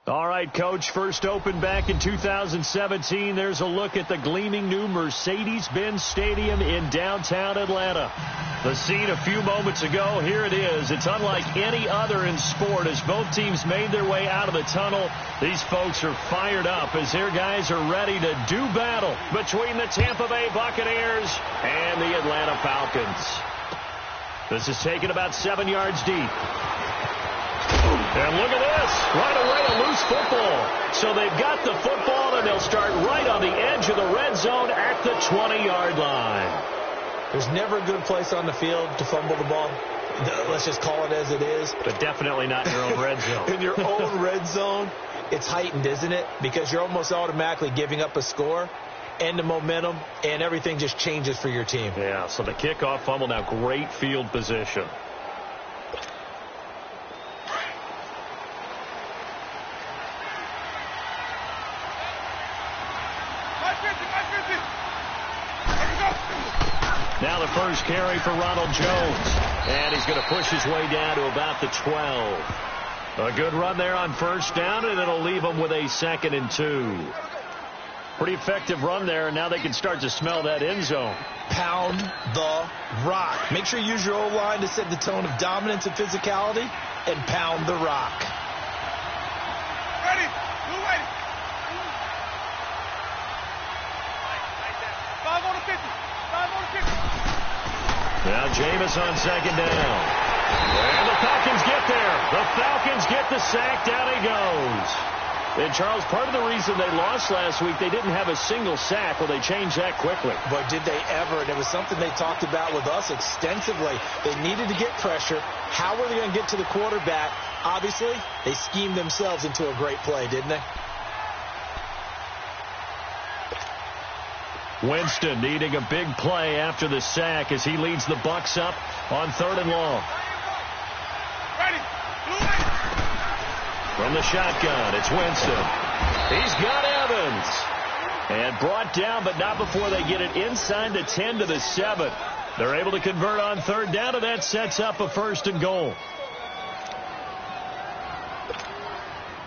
All right, Coach, first opened back in 2017. There's a look at the gleaming new Mercedes-Benz Stadium in downtown Atlanta. The scene a few moments ago, here it is. It's unlike any other in sport as both teams made their way out of the tunnel. These folks are fired up as their guys are ready to do battle between the Tampa Bay Buccaneers and the Atlanta Falcons. This is taken about 7 yards deep. And look at this. Right away, a loose football. So they've got the football, and they'll start right on the edge of the red zone at the 20-yard line. There's never a good place on the field to fumble the ball. Let's just call it as it is. But definitely not in your own red zone. In your own red zone, it's heightened, isn't it? Because you're almost automatically giving up a score and the momentum, and everything just changes for your team. Yeah, so the kickoff fumble, now great field position. Now the first carry for Ronald Jones. And he's going to push his way down to about the 12. A good run there on first down, and it'll leave them with a 2nd and 2. Pretty effective run there, and now they can start to smell that end zone. Pound the rock. Make sure you use your O-line to set the tone of dominance and physicality, and pound the rock. Ready. Blue ready. 5 on the 50. 5 on the 50. Now Jameis on 2nd down. And the Falcons get there. The Falcons get the sack. Down he goes. And, Charles, part of the reason they lost last week, they didn't have a single sack. Well, they changed that quickly. But did they ever? And it was something they talked about with us extensively. They needed to get pressure. How were they going to get to the quarterback? Obviously, they schemed themselves into a great play, didn't they? Winston needing a big play after the sack as he leads the Bucs up on 3rd and long. Ready. From the shotgun, it's Winston. He's got Evans. And brought down, but not before they get it inside the 10 to the 7. They're able to convert on 3rd down, and that sets up a 1st and goal.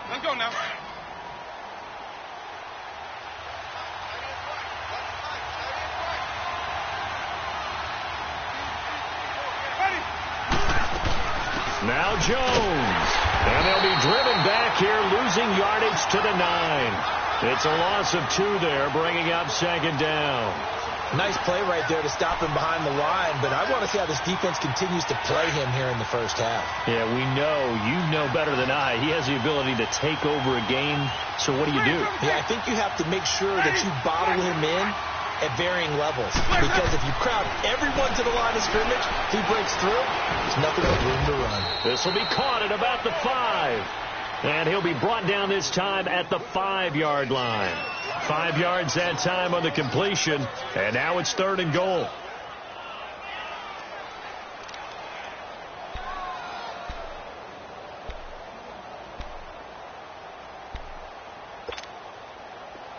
Let's go now. Now Jones. And they'll be driven back here, losing yardage to the 9. It's a loss of 2 there, bringing up 2nd down. Nice play right there to stop him behind the line, but I want to see how this defense continues to play him here in the first half. Yeah, we know. You know better than I. He has the ability to take over a game, so what do? Yeah, I think you have to make sure that you bottle him in at varying levels, because if you crowd everyone to the line of scrimmage, he breaks through, there's nothing but room to run. This will be caught at about the 5. And he'll be brought down this time at the 5-yard line. 5 yards that time on the completion, and now it's 3rd and goal.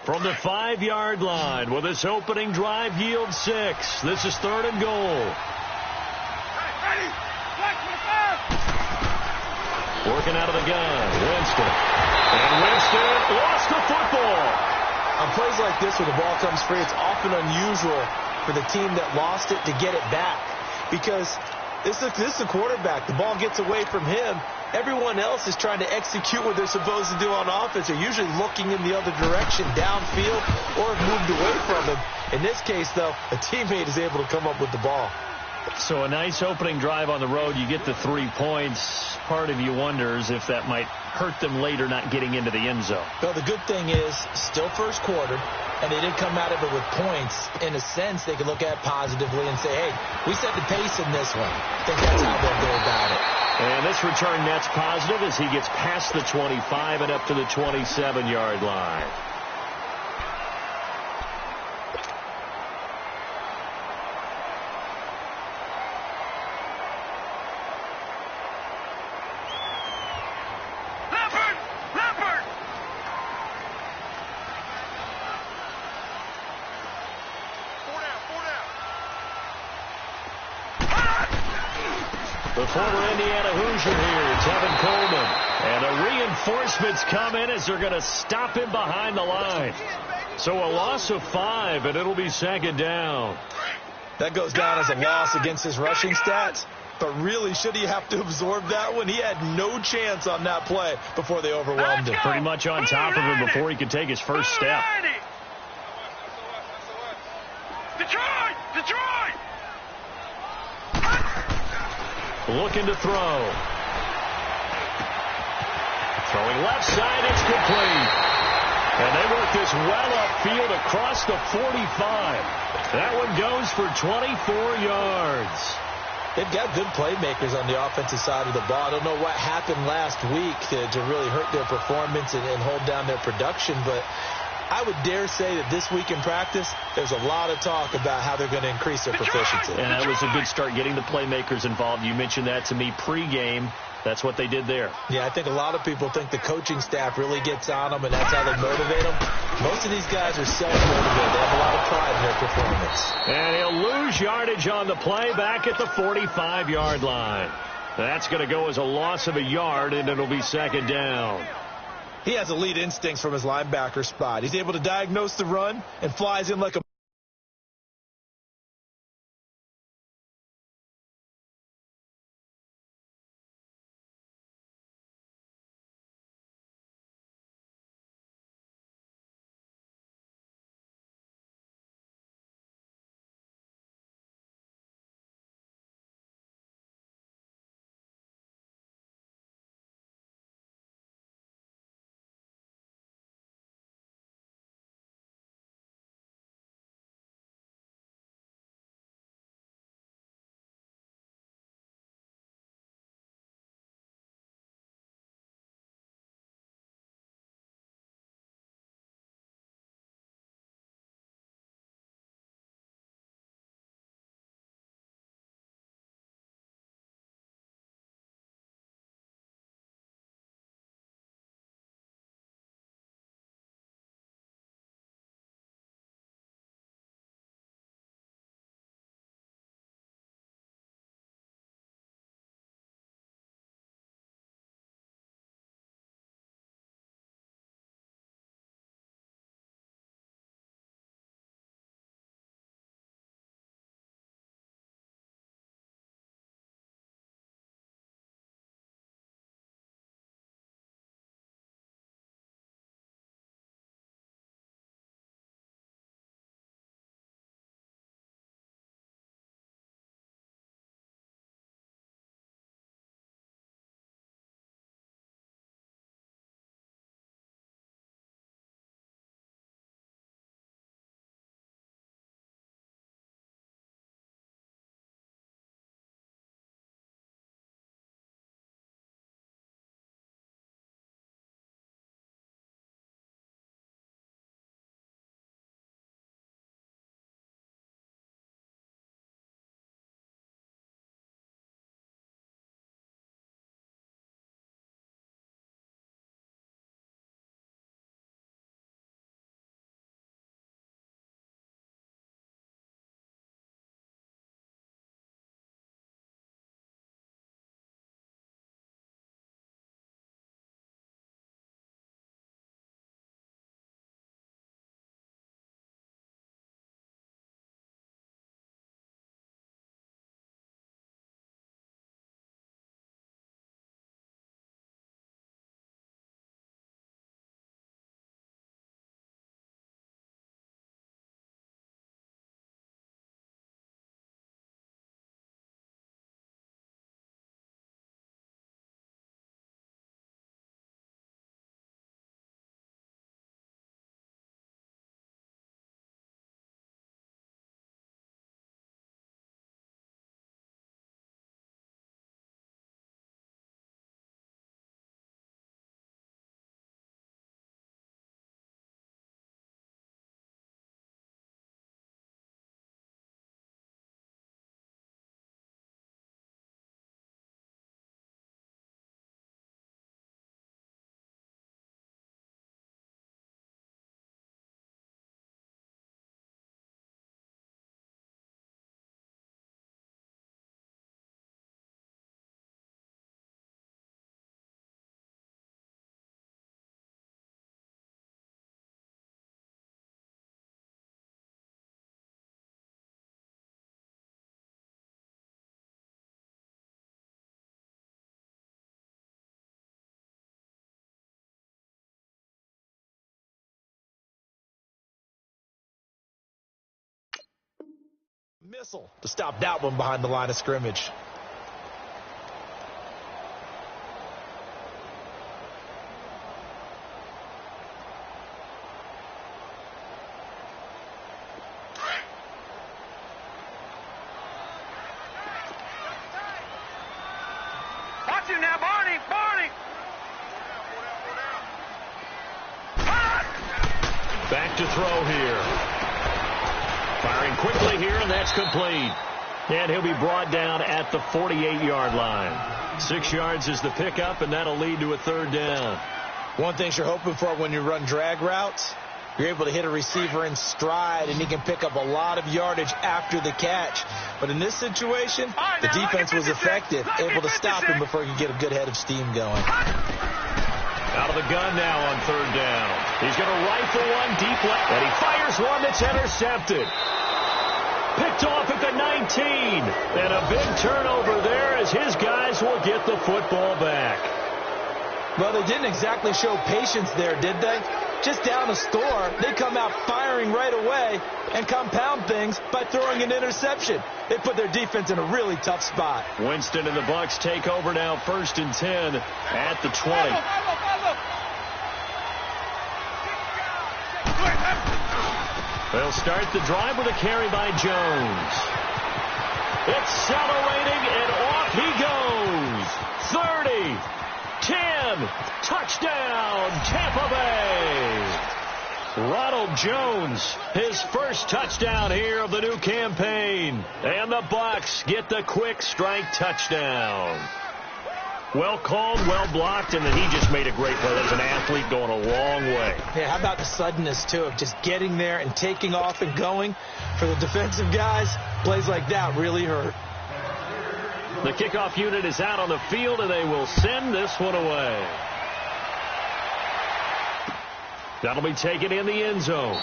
From the 5-yard line, will this opening drive yield 6? This is 3rd and goal. Ready. Black to the 5. Working out of the gun, Winston. And Winston lost the football. On plays like this where the ball comes free, it's often unusual for the team that lost it to get it back. Because this is the quarterback. The ball gets away from him. Everyone else is trying to execute what they're supposed to do on offense. They're usually looking in the other direction, downfield, or have moved away from him. In this case, though, a teammate is able to come up with the ball. So a nice opening drive on the road. You get the 3 points. Part of you wonders if that might hurt them later not getting into the end zone. Well, the good thing is, still first quarter, and they did come out of it with points. In a sense, they can look at it positively and say, hey, we set the pace in this one. I think that's how they'll go about it. And this return net's positive as he gets past the 25 and up to the 27-yard line. The former Indiana Hoosier here, Tevin Coleman. And the reinforcements come in as they're going to stop him behind the line. So a loss of 5, and it'll be second down. That goes down as a loss against his rushing stats. But really, should he have to absorb that one? He had no chance on that play before they overwhelmed him. Pretty much on top of him before he could take his first step. Detroit! Looking to throw. Throwing left side, it's complete. And they work this well upfield across the 45. That one goes for 24 yards. They've got good playmakers on the offensive side of the ball. I don't know what happened last week to really hurt their performance and hold down their production, but I would dare say that this week in practice, there's a lot of talk about how they're going to increase their proficiency. And that was a good start getting the playmakers involved. You mentioned that to me pregame. That's what they did there. Yeah, I think a lot of people think the coaching staff really gets on them, and that's how they motivate them. Most of these guys are self-motivated. They have a lot of pride in their performance. And he'll lose yardage on the play back at the 45-yard line. That's going to go as a loss of a yard, and it'll be second down. He has elite instincts from his linebacker spot. He's able to diagnose the run and flies in like a Missile to stop that one behind the line of scrimmage. Watch him now, Barney! Barney! Back to throw here. Firing quickly here, and that's complete. And he'll be brought down at the 48-yard line. 6 yards is the pickup, and that'll lead to a third down. One thing you're hoping for when you run drag routes, you're able to hit a receiver in stride, and he can pick up a lot of yardage after the catch. But in this situation, the defense was effective, able to stop him before he could get a good head of steam going. Out of the gun now on third down. He's going to rifle one deep left, and he fires one that's intercepted. Picked off at the 19. And a big turnover there as his guys will get the football back. Well, they didn't exactly show patience there, did they? Just down a score, they come out firing right away and compound things by throwing an interception. They put their defense in a really tough spot. Winston and the Bucs take over now, 1st and 10 at the 20. They'll start the drive with a carry by Jones. Accelerating, and off he goes. 30, 10, touchdown, Tampa Bay. Ronald Jones, his first touchdown here of the new campaign. And the Bucs get the quick strike touchdown. Well called, well blocked, and then he just made a great play. As an athlete going a long way. Yeah, how about the suddenness, too, of just getting there and taking off and going? For the defensive guys, plays like that really hurt. The kickoff unit is out on the field, and they will send this one away. That'll be taken in the end zone.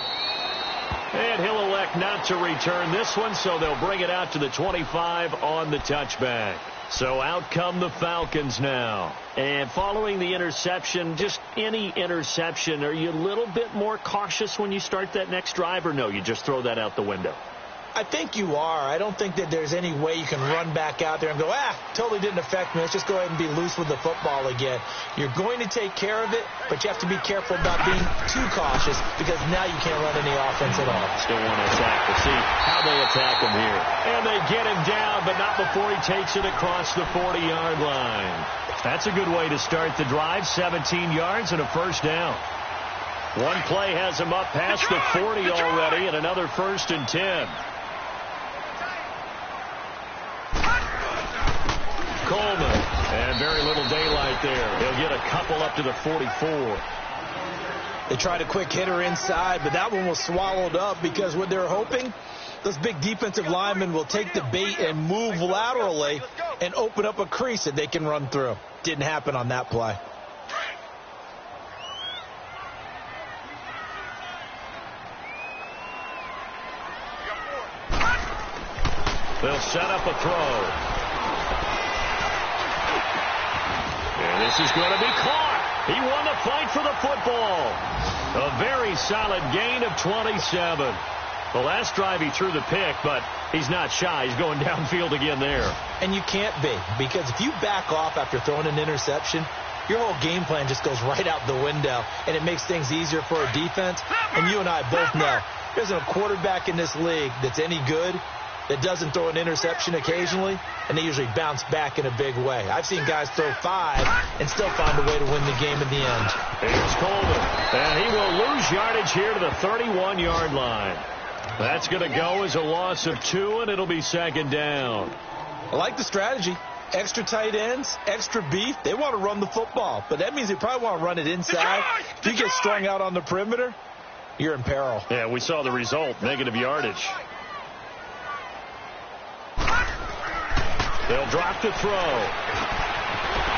And he'll elect not to return this one, so they'll bring it out to the 25 on the touchback. So out come the Falcons now. And following the interception, just any interception, are you a little bit more cautious when you start that next drive, or no, you just throw that out the window? I think you are. I don't think that there's any way you can run back out there and go, totally didn't affect me. Let's just go ahead and be loose with the football again. You're going to take care of it, but you have to be careful about being too cautious because now you can't run any offense at all. Still want to attack. We'll see how they attack him here. And they get him down, but not before he takes it across the 40-yard line. That's a good way to start the drive. 17 yards and a first down. One play has him up past the 40 already, and another 1st and 10. Coleman, and very little daylight there. He'll get a couple up to the 44. They tried a quick hitter inside, but that one was swallowed up because what they're hoping, those big defensive linemen will take the bait and move laterally and open up a crease that they can run through. Didn't happen on that play. They'll set up a throw. And this is going to be caught. He won the fight for the football. A very solid gain of 27. The last drive he threw the pick, but he's not shy. He's going downfield again there. And you can't be, because if you back off after throwing an interception, your whole game plan just goes right out the window, and it makes things easier for a defense. And you and I both know there's a quarterback in this league that's any good that doesn't throw an interception occasionally, and they usually bounce back in a big way. I've seen guys throw 5 and still find a way to win the game in the end. Here's Coleman, and he will lose yardage here to the 31-yard line. That's going to go as a loss of 2, and it'll be 2nd down. I like the strategy. Extra tight ends, extra beef. They want to run the football, but that means they probably want to run it inside. If you get strung out on the perimeter, you're in peril. Yeah, we saw the result, negative yardage. They'll drop the throw.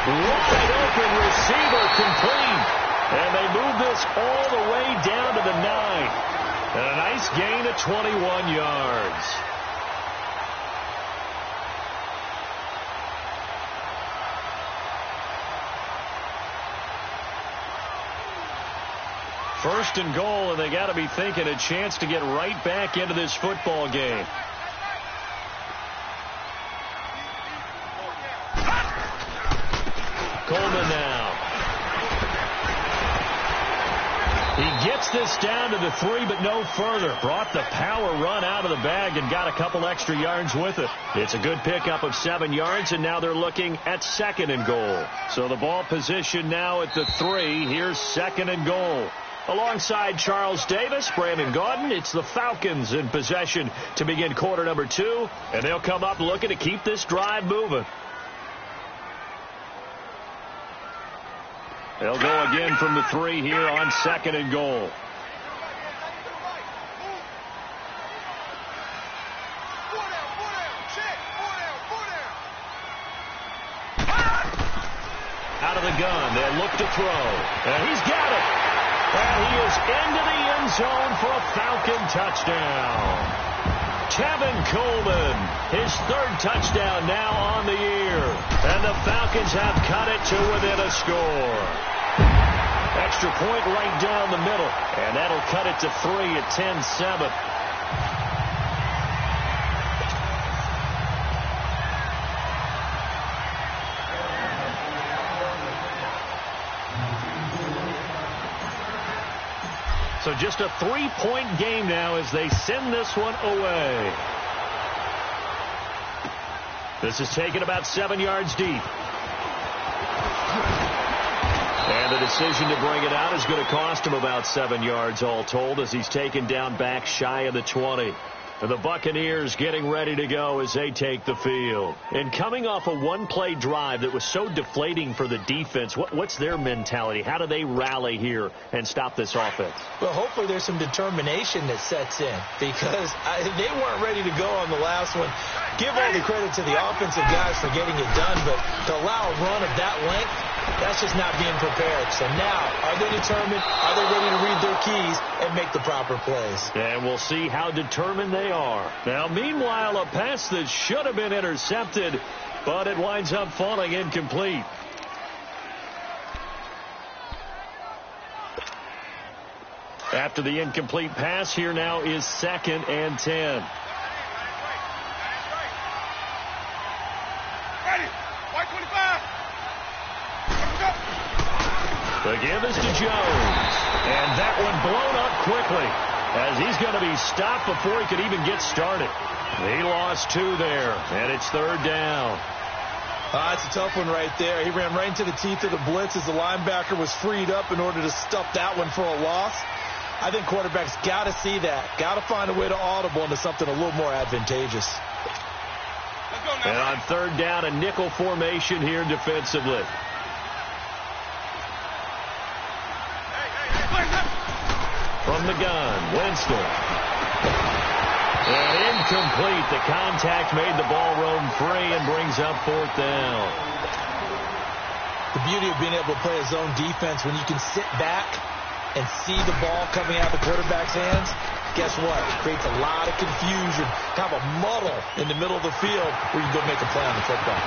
Wide open receiver complete. And they move this all the way down to the 9. And a nice gain of 21 yards. First and goal, and they got to be thinking a chance to get right back into this football game. Coleman now. He gets this down to the 3, but no further. Brought the power run out of the bag and got a couple extra yards with it. It's a good pickup of 7 yards, and now they're looking at 2nd and goal. So the ball position now at the 3. Here's 2nd and goal. Alongside Charles Davis, Brandon Gaudin, it's the Falcons in possession to begin quarter number 2, and they'll come up looking to keep this drive moving. They'll go again from the 3 here on 2nd and goal. Out of the gun, they'll look to throw, and he's got it. And he is into the end zone for a Falcon touchdown. Tevin Coleman, his 3rd touchdown now on the year. And the Falcons have cut it to within a score. Extra point right down the middle. And that'll cut it to 3 at 10-7. So just a 3-point game now as they send this one away. This is taken about 7 yards deep. And the decision to bring it out is going to cost him about 7 yards all told as he's taken down back shy of the 20. And the Buccaneers getting ready to go as they take the field. And coming off a one-play drive that was so deflating for the defense, what's their mentality? How do they rally here and stop this offense? Well, hopefully there's some determination that sets in because they weren't ready to go on the last one. Give all the credit to the offensive guys for getting it done, but to allow a run of that length, that's just not being prepared. So now, are they determined? Are they ready to read their keys and make the proper plays? And we'll see how determined they are. Now, meanwhile, a pass that should have been intercepted, but it winds up falling incomplete. After the incomplete pass, here now is 2nd and 10. Ready. White 25. The give is to Jones. And that one blown up quickly as he's going to be stopped before he could even get started. He lost 2 there, and it's 3rd down. That's a tough one right there. He ran right into the teeth of the blitz as the linebacker was freed up in order to stuff that one for a loss. I think quarterbacks got to see that. Got to find a way to audible into something a little more advantageous. And on 3rd down, a nickel formation here defensively. From the gun, Winston. And incomplete. The contact made the ball roam free and brings up 4th down. The beauty of being able to play a zone defense when you can sit back and see the ball coming out of the quarterback's hands, guess what? It creates a lot of confusion, kind of a muddle in the middle of the field where you go make a play on the football.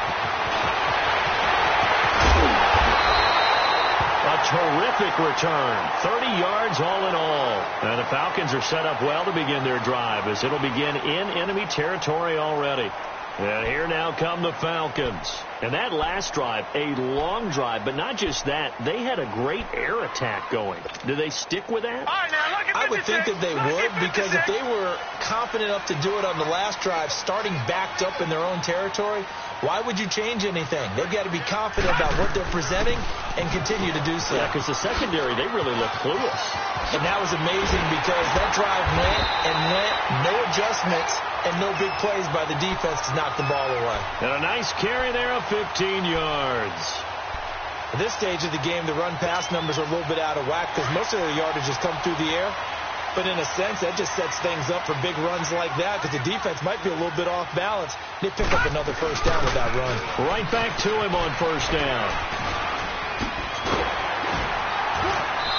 A terrific return. 30 yards all in all. And the Falcons are set up well to begin their drive as it'll begin in enemy territory already. And here now come the Falcons. And that last drive, a long drive, but not just that. They had a great air attack going. Do they stick with that? All right, now look at I would think that they would, because if they were confident enough to do it on the last drive, starting backed up in their own territory, why would you change anything? They've got to be confident about what they're presenting and continue to do so. Yeah, because the secondary, they really look clueless. And that was amazing because that drive went and went, no adjustments, and no big plays by the defense to knock the ball away. And a nice carry there of 15 yards. At this stage of the game, the run-pass numbers are a little bit out of whack because most of their yardage has come through the air. But in a sense, that just sets things up for big runs like that because the defense might be a little bit off balance. They pick up another 1st down with that run. Right back to him on 1st down.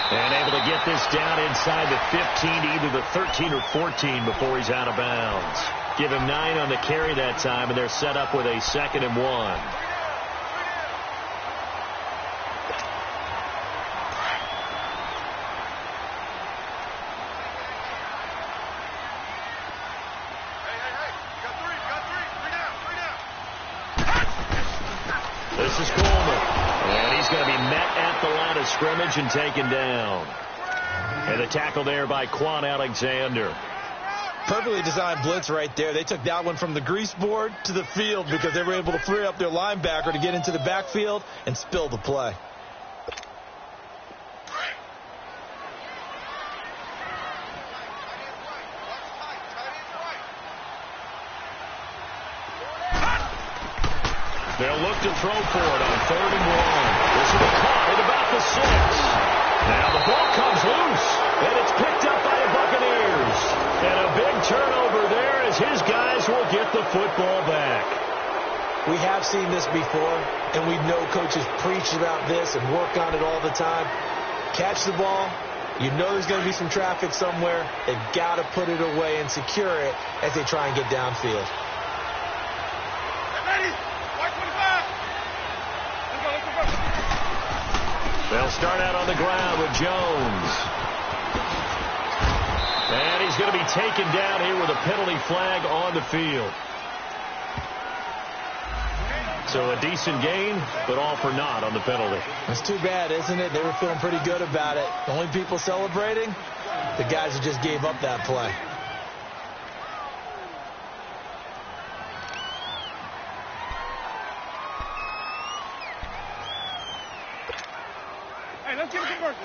And able to get this down inside the 15 to either the 13 or 14 before he's out of bounds. Give him 9 on the carry that time, and they're set up with a 2nd and 1. This is Coleman. And going to be met at the line of scrimmage and taken down. And the tackle there by Quan Alexander. Perfectly designed blitz right there. They took that one from the grease board to the field because they were able to free up their linebacker to get into the backfield and spill the play. They'll look to throw for it on 3rd and 1. This will be caught at about the 6. Now the ball comes loose, and it's picked up by the Buccaneers. And a big turnover there as his guys will get the football back. We have seen this before, and we know coaches preach about this and work on it all the time. Catch the ball. You know there's going to be some traffic somewhere. They've got to put it away and secure it as they try and get downfield. They'll start out on the ground with Jones. And he's going to be taken down here with a penalty flag on the field. So a decent gain, but all for naught on the penalty. That's too bad, isn't it? They were feeling pretty good about it. The only people celebrating, the guys who just gave up that play. Hey, let's get a conversion.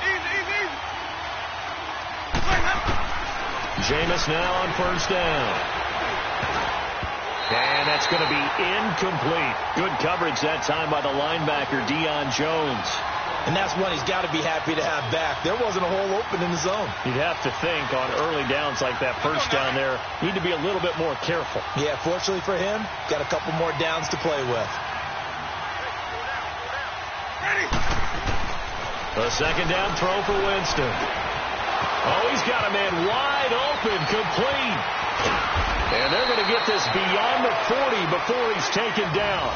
Easy. Jameis now on 1st down. And that's going to be incomplete. Good coverage that time by the linebacker, Deion Jones. And that's one he's got to be happy to have back. There wasn't a hole open in the zone. You'd have to think on early downs like that 1st down there, need to be a little bit more careful. Yeah, fortunately for him, got a couple more downs to play with. The 2nd down throw for Winston. Oh, he's got a man wide open, complete. And they're going to get this beyond the 40 before he's taken down.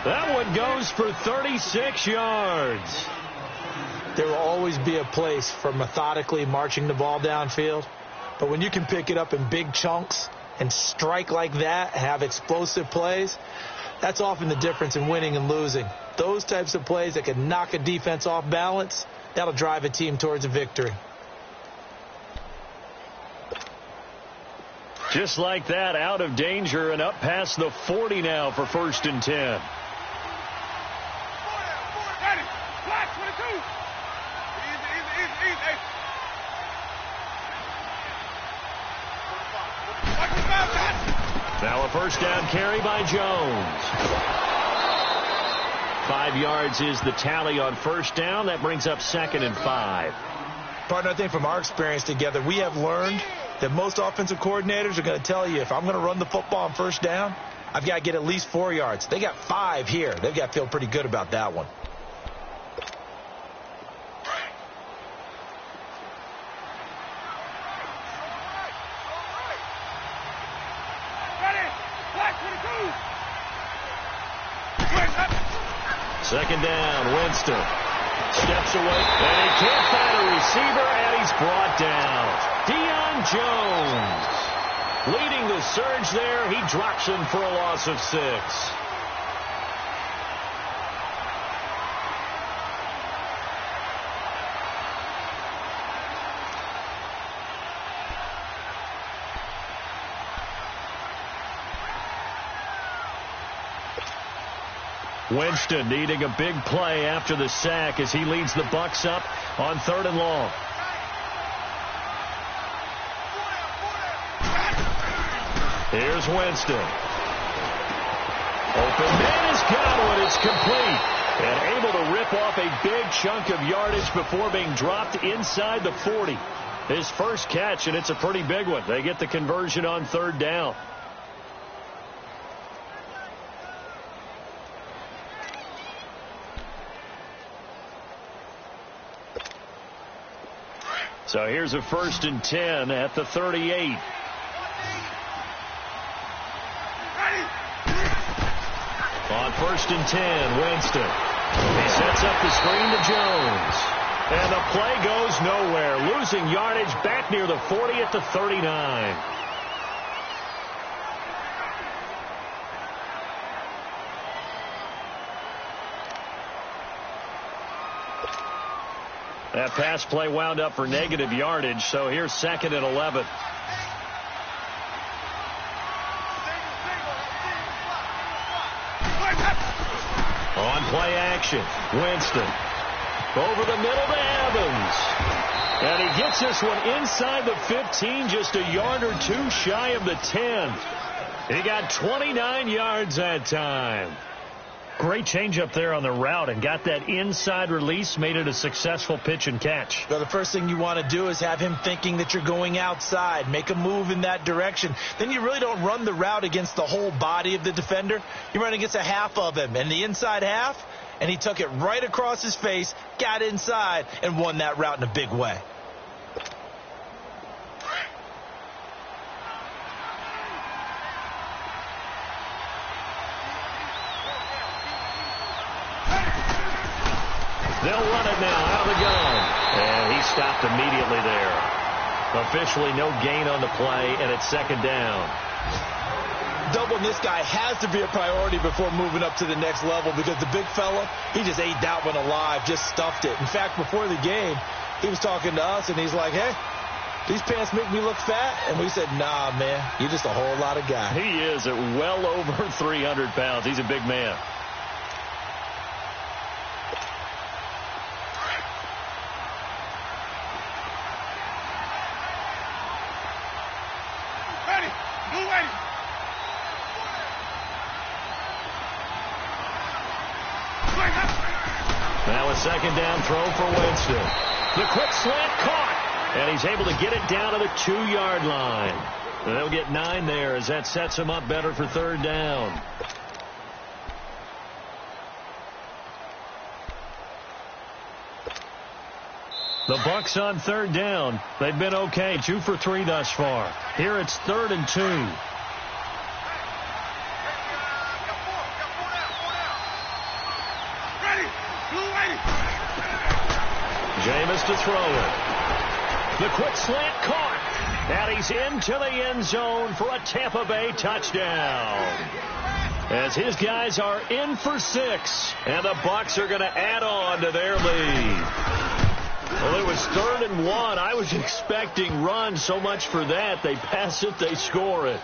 That one goes for 36 yards. There will always be a place for methodically marching the ball downfield. But when you can pick it up in big chunks and strike like that, have explosive plays, that's often the difference in winning and losing. Those types of plays that can knock a defense off balance, that'll drive a team towards a victory. Just like that, out of danger and up past the 40 now for 1st and 10. Now a 1st down carry by Jones. 5 yards is the tally on 1st down. That brings up 2nd and 5. Partner, I think from our experience together, we have learned that most offensive coordinators are going to tell you, if I'm going to run the football on 1st down, I've got to get at least 4 yards. They got 5 here. They've got to feel pretty good about that one. Second down, Winston steps away, and he can't find a receiver, and he's brought down. Deion Jones leading the surge there. He drops him for a loss of 6. Winston needing a big play after the sack as he leads the Bucs up on 3rd and long. Here's Winston. Open man is got one. It's complete. And able to rip off a big chunk of yardage before being dropped inside the 40. His first catch, and it's a pretty big one. They get the conversion on 3rd down. So here's a 1st and 10 at the 38. On 1st and 10, Winston. He sets up the screen to Jones. And the play goes nowhere. Losing yardage back near the 40 at the 39. That pass play wound up for negative yardage, so here's 2nd and 11. On play action, Winston. Over the middle to Evans. And he gets this one inside the 15, just a yard or two shy of the 10. He got 29 yards that time. Great change up there on the route and got that inside release, made it a successful pitch and catch. So the first thing you want to do is have him thinking that you're going outside, make a move in that direction. Then you really don't run the route against the whole body of the defender. You run against a half of him, and the inside half, and he took it right across his face, got inside, and won that route in a big way. They'll run it now out of the gun. And he stopped immediately there. Officially no gain on the play, and it's 2nd down. Doubling this guy has to be a priority before moving up to the next level, because the big fella, he just ate that one alive, just stuffed it. In fact, before the game, he was talking to us, and he's like, hey, these pants make me look fat. And we said, nah, man, you're just a whole lot of guy. He is at well over 300 pounds. He's a big man. Now a 2nd down throw for Winston. The quick slant caught, and he's able to get it down to the 2-yard line. And they'll get 9 there as that sets him up better for 3rd down. The Bucs on 3rd down. They've been okay, 2 for 3 thus far. Here it's 3rd and 2. Jameis to throw it. The quick slant caught. And he's into the end zone for a Tampa Bay touchdown. As his guys are in for 6. And the Bucs are going to add on to their lead. Well, it was 3rd and 1. I was expecting run, so much for that. They pass it, they score it.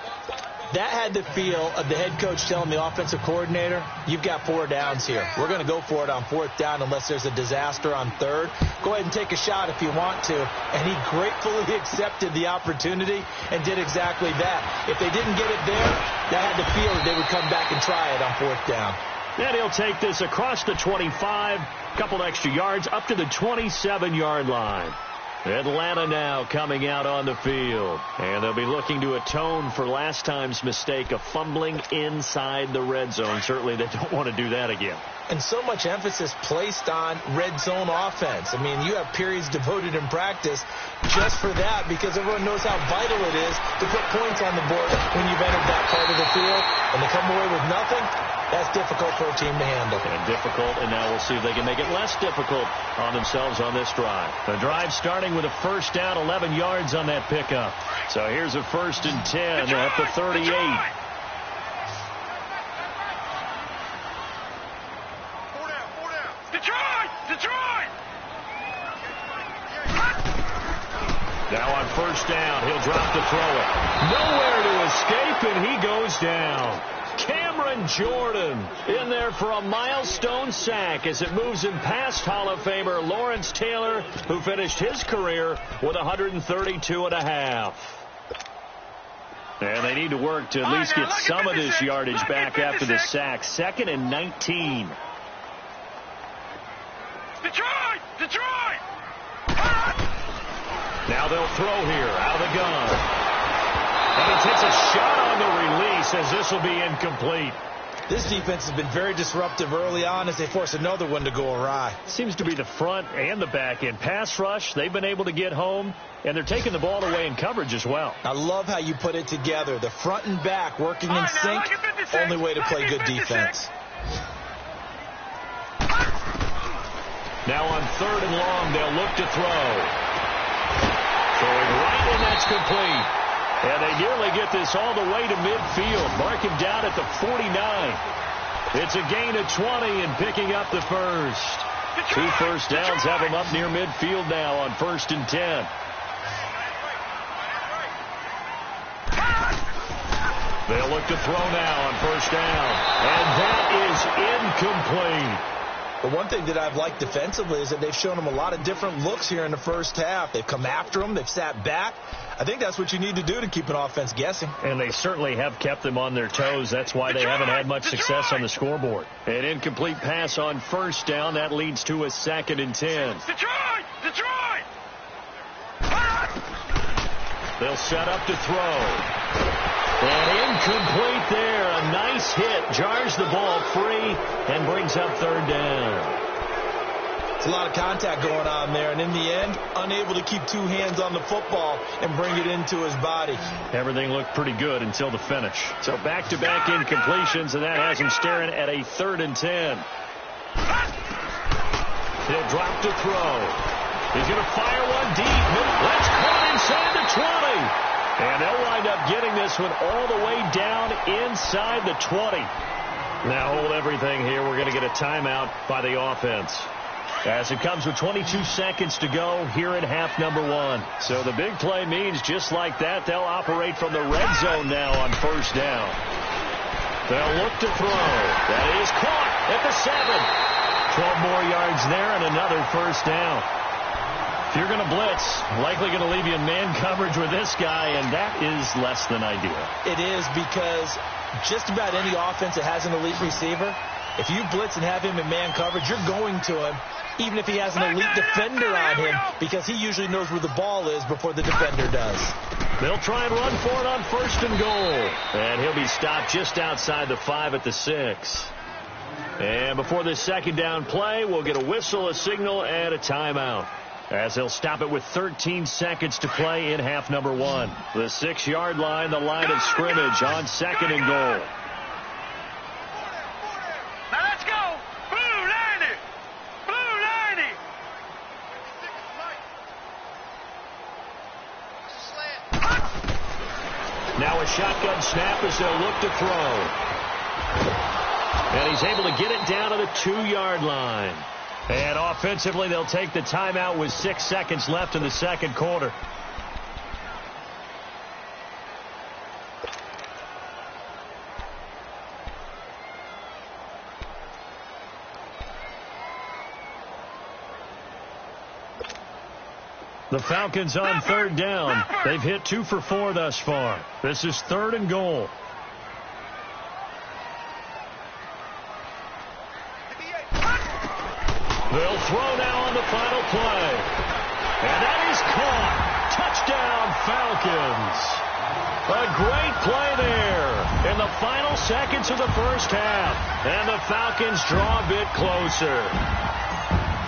That had the feel of the head coach telling the offensive coordinator, you've got 4 downs here. We're going to go for it on 4th down unless there's a disaster on 3rd. Go ahead and take a shot if you want to. And he gratefully accepted the opportunity and did exactly that. If they didn't get it there, that had the feel that they would come back and try it on 4th down. And he'll take this across the 25, couple extra yards, up to the 27-yard line. Atlanta now coming out on the field. And they'll be looking to atone for last time's mistake of fumbling inside the red zone. Certainly they don't want to do that again. And so much emphasis placed on red zone offense. I mean, you have periods devoted in practice just for that, because everyone knows how vital it is to put points on the board when you've entered that part of the field. And to come away with nothing, that's difficult for a team to handle. And difficult, and now we'll see if they can make it less difficult on themselves on this drive. The drive starting with a 1st down, 11 yards on that pickup. So here's a 1st and 10 at the 38. Detroit! Now on 1st down, he'll drop to throw it. Nowhere to escape, and he goes down. Cameron Jordan in there for a milestone sack as it moves him past Hall of Famer Lawrence Taylor, who finished his career with 132.5. And they need to work to at least get some of this yardage back after the sack. 2nd and 19. Detroit! Now they'll throw here out of the gun. And he takes a shot on the release as this will be incomplete. This defense has been very disruptive early on as they force another one to go awry. Seems to be the front and the back end. Pass rush, they've been able to get home, and they're taking the ball away in coverage as well. I love how you put it together. The front and back working in sync, only way to play good defense. Now on 3rd and long, they'll look to throw. Throwing right, and that's complete. And they nearly get this all the way to midfield. Mark him down at the 49. It's a gain of 20 and picking up the 1st. 2 first downs have them up near midfield now on 1st and 10. They'll look to throw now on 1st down. And that is incomplete. The one thing that I've liked defensively is that they've shown them a lot of different looks here in the first half. They've come after them. They've sat back. I think that's what you need to do to keep an offense guessing. And they certainly have kept them on their toes. That's why they haven't had much success on the scoreboard. An incomplete pass on 1st down. That leads to a 2nd and 10. Detroit! Detroit! They'll set up to throw. And incomplete there. A nice hit. Jars the ball free and brings up 3rd down. It's a lot of contact going on there, and in the end, unable to keep 2 hands on the football and bring it into his body. Everything looked pretty good until the finish. So back-to-back incompletions, and that has him staring at a 3rd and 10. He'll drop to throw. He's going to fire one deep. That's caught inside the 20. And they'll wind up getting this one all the way down inside the 20. Now hold everything here. We're going to get a timeout by the offense. As it comes with 22 seconds to go here in half number 1. So the big play means just like that, they'll operate from the red zone now on 1st down. They'll look to throw. That is caught at the 7. 12 more yards there and another 1st down. If you're going to blitz, likely going to leave you in man coverage with this guy, and that is less than ideal. It is, because just about any offense that has an elite receiver, if you blitz and have him in man coverage, you're going to him, even if he has an elite defender on him, because he usually knows where the ball is before the defender does. They'll try and run for it on 1st and goal. And he'll be stopped just outside the 5 at the 6. And before this 2nd down play, we'll get a whistle, a signal, and a timeout, as they'll stop it with 13 seconds to play in half number 1. The 6-yard line, the line of scrimmage on 2nd and goal. Now let's go! Blue 90! Blue 90! Now a shotgun snap as they'll look to throw. And he's able to get it down to the 2-yard line. And offensively, they'll take the timeout with 6 seconds left in the 2nd quarter. The Falcons on 3rd down. They've hit 2 for 4 thus far. This is 3rd and goal. They'll throw now on the final play. And that is caught. Touchdown, Falcons. A great play there in the final seconds of the first half. And the Falcons draw a bit closer.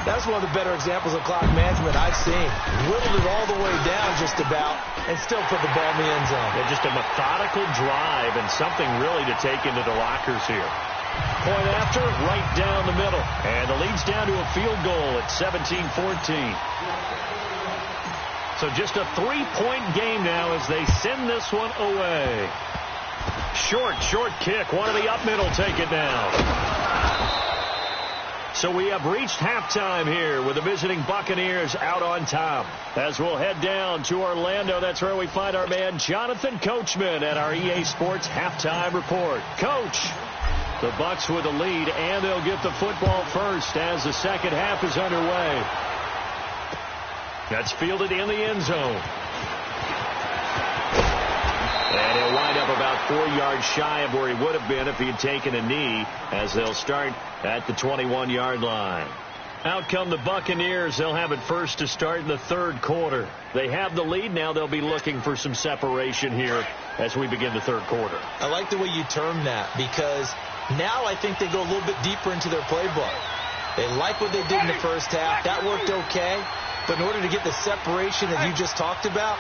That's one of the better examples of clock management I've seen. Whittled it all the way down just about and still put the ball in the end zone. Yeah, just a methodical drive and something really to take into the lockers here. Point after, right down the middle. And the lead's down to a field goal at 17-14. So just a 3-point game now as they send this one away. Short kick. One of the up middle take it down. So we have reached halftime here with the visiting Buccaneers out on top. As we'll head down to Orlando, that's where we find our man Jonathan Coachman at our EA Sports Halftime Report. Coach, the Bucs with the lead, and they'll get the football first as the second half is underway. That's fielded in the end zone. And he'll wind up about 4 yards shy of where he would have been if he had taken a knee, as they'll start at the 21-yard line. Out come the Buccaneers. They'll have it first to start in the third quarter. They have the lead. Now they'll be looking for some separation here as we begin the third quarter. I like the way you term that, because now I think they go a little bit deeper into their playbook. They like what they did in the first half. That worked okay. But in order to get the separation that you just talked about,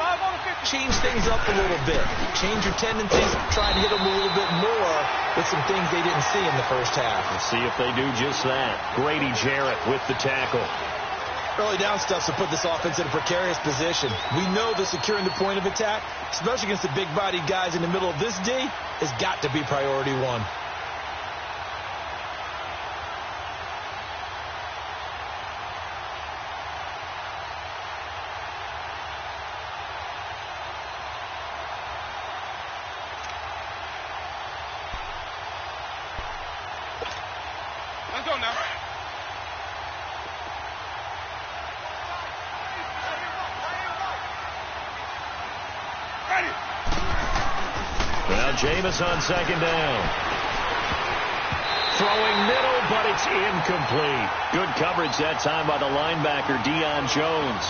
change things up a little bit. Change your tendencies. Try to hit them a little bit more with some things they didn't see in the first half. Let's see if they do just that. Grady Jarrett with the tackle. Early down stuff to put this offense in a precarious position. We know that securing the point of attack, especially against the big-bodied guys in the middle of this D, has got to be priority one. Let's go now. Ready. Well, Jameis on second down. Throwing middle, but it's incomplete. Good coverage that time by the linebacker, Deion Jones.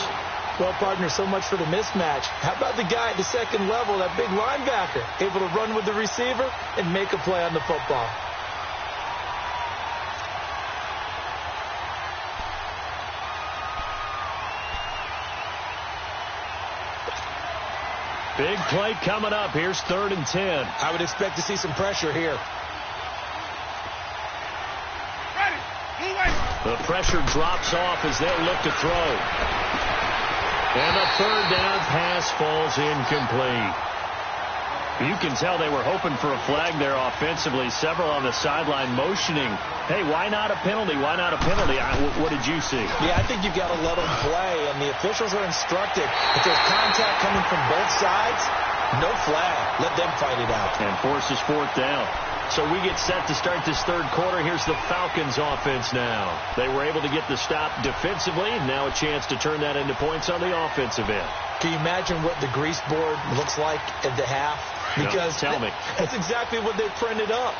Well, partner, so much for the mismatch. How about the guy at the second level, that big linebacker, able to run with the receiver and make a play on the football? Big play coming up. Here's 3rd and 10. I would expect to see some pressure here. Ready. Move away. The pressure drops off as they'll look to throw. And the 3rd down pass falls incomplete. You can tell they were hoping for a flag there offensively. Several on the sideline motioning. Hey, why not a penalty? Why not a penalty? What did you see? Yeah, I think you've got to let them play, and the officials are instructed. If there's contact coming from both sides, no flag. Let them fight it out. And forces 4th down. So we get set to start this 3rd quarter. Here's the Falcons offense now. They were able to get the stop defensively. Now a chance to turn that into points on the offensive end. Can you imagine what the grease board looks like at the half? Because no, tell me. That's exactly what they printed up.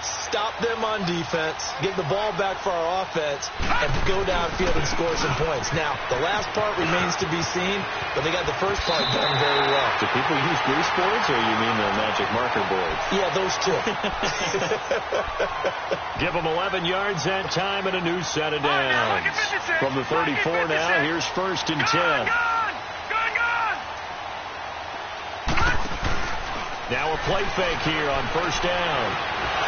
Stop them on defense, get the ball back for our offense, and go downfield and score some points. Now, the last part remains to be seen, but they got the first part done very well. Do people use grease boards, or you mean the magic marker boards? Yeah, those two. Give them 11 yards that time and a new set of downs. From the 34 now, here's 1st and 10. Now a play fake here on 1st down.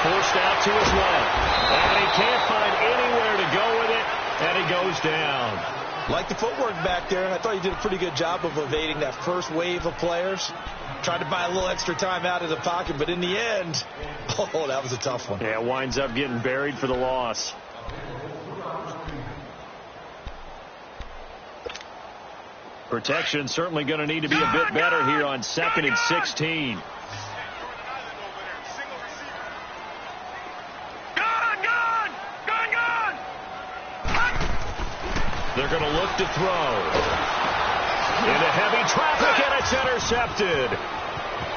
Forced out to his left. And he can't find anywhere to go with it, and he goes down. Like the footwork back there, I thought he did a pretty good job of evading that first wave of players. Tried to buy a little extra time out of the pocket, but in the end, oh, that was a tough one. Yeah, winds up getting buried for the loss. Protection certainly going to need to be a bit better here on 2nd and 16. They're going to look to throw. Into heavy traffic, and it's intercepted.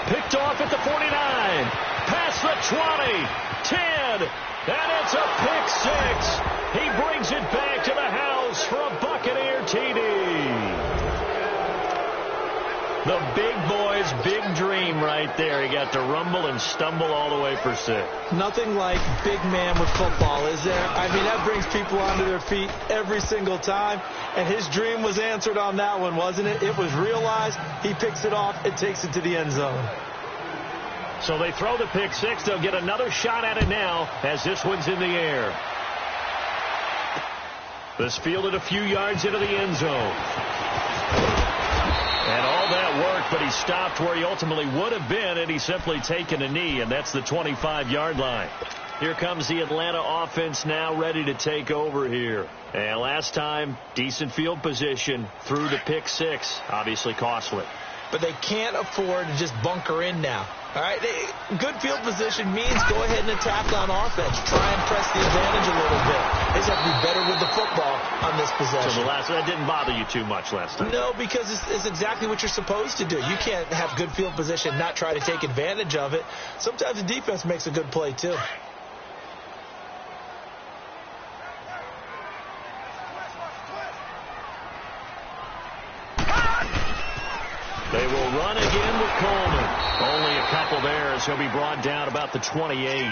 Picked off at the 49. Past the 20. 10. And it's a pick 6. He brings it back to the house for a Buccaneer TD. The big boy's big dream right there. He got to rumble and stumble all the way for 6. Nothing like big man with football, is there? I mean, that brings people onto their feet every single time. And his dream was answered on that one, wasn't it? It was realized. He picks it off and takes it to the end zone. So they throw the pick 6. They'll get another shot at it now as this one's in the air. This fielded a few yards into the end zone. And all that worked, but he stopped where he ultimately would have been, and he's simply taken a knee, and that's the 25-yard line. Here comes the Atlanta offense now ready to take over here. And last time, decent field position through the pick 6. Obviously costly. But they can't afford to just bunker in now. All right, good field position means go ahead and attack on offense. Try and press the advantage a little bit. They just have to be better with the football on this possession. So that didn't bother you too much last time? No, because it's exactly what you're supposed to do. You can't have good field position, not try to take advantage of it. Sometimes the defense makes a good play, too. They will run again with Coleman. Only a couple there as he'll be brought down about the 28.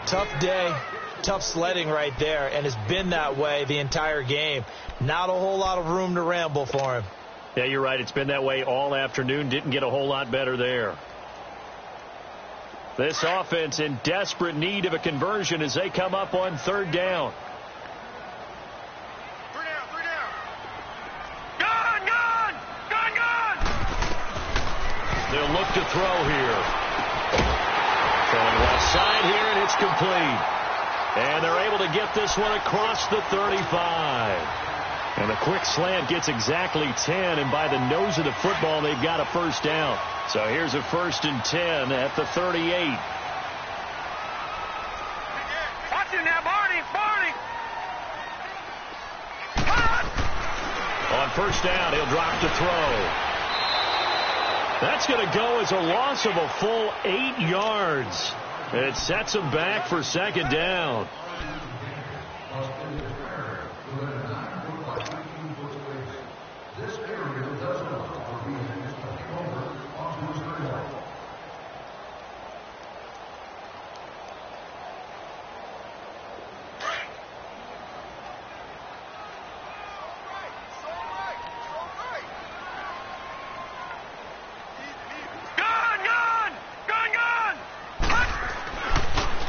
Tough day, tough sledding right there, and it's been that way the entire game. Not a whole lot of room to ramble for him. Yeah, you're right. It's been that way all afternoon. Didn't get a whole lot better there. This offense in desperate need of a conversion as they come up on 3rd down. They'll look to throw here. Throwing left side here, and it's complete. And they're able to get this one across the 35. And the quick slant gets exactly 10, and by the nose of the football, they've got a 1st down. So here's a 1st and 10 at the 38. Watch him now, Barney. On first down, he'll drop to throw. That's going to go as a loss of a full 8 yards. It sets him back for second down.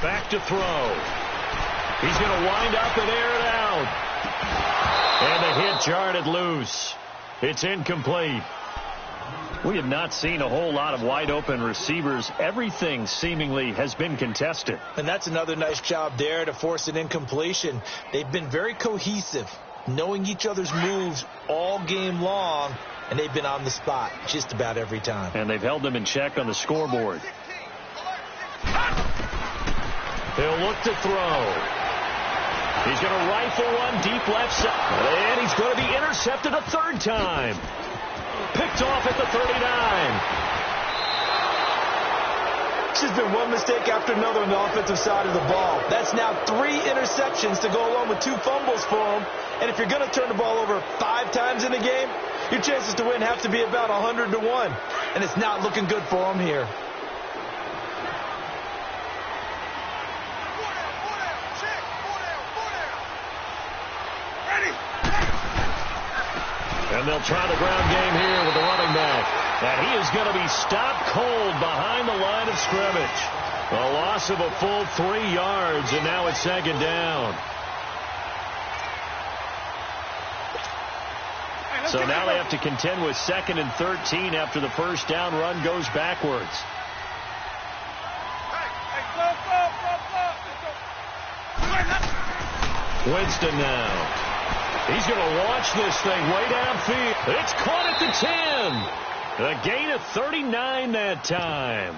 Back to throw. He's going to wind up and air it out. And the hit jarred loose. It's incomplete. We have not seen a whole lot of wide open receivers. Everything seemingly has been contested. And that's another nice job there to force an incompletion. They've been very cohesive, knowing each other's moves all game long, and they've been on the spot just about every time. And they've held them in check on the scoreboard. He'll look to throw. He's going to rifle one deep left side. And he's going to be intercepted a third time. Picked off at the 39. It's just been one mistake after another on the offensive side of the ball. That's now 3 interceptions to go along with 2 fumbles for him. And if you're going to turn the ball over 5 times in a game, your chances to win have to be about 100 to 1. And it's not looking good for him here. And they'll try the ground game here with the running back. And he is going to be stopped cold behind the line of scrimmage. A loss of a full 3 yards, and now it's second down. So now they have to contend with 2nd and 13 after the first down run goes backwards. Winston now. He's going to launch this thing way downfield. It's caught at the 10. A gain of 39 that time.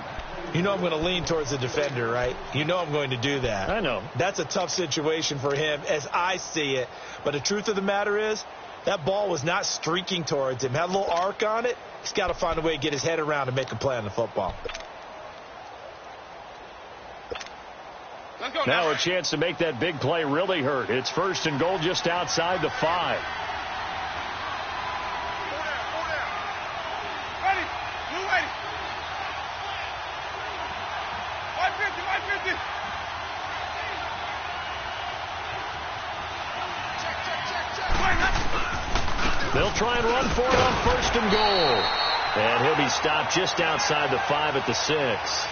You know I'm going to lean towards the defender, right? You know I'm going to do that. I know. That's a tough situation for him as I see it. But the truth of the matter is, that ball was not streaking towards him. Had a little arc on it. He's got to find a way to get his head around and make a play on the football. Now a chance to make that big play really hurt. It's 1st and goal just outside the 5. Ready. You ready. 150. Check. They'll try and run for it on 1st and goal. And he'll be stopped just outside the 5 at the 6.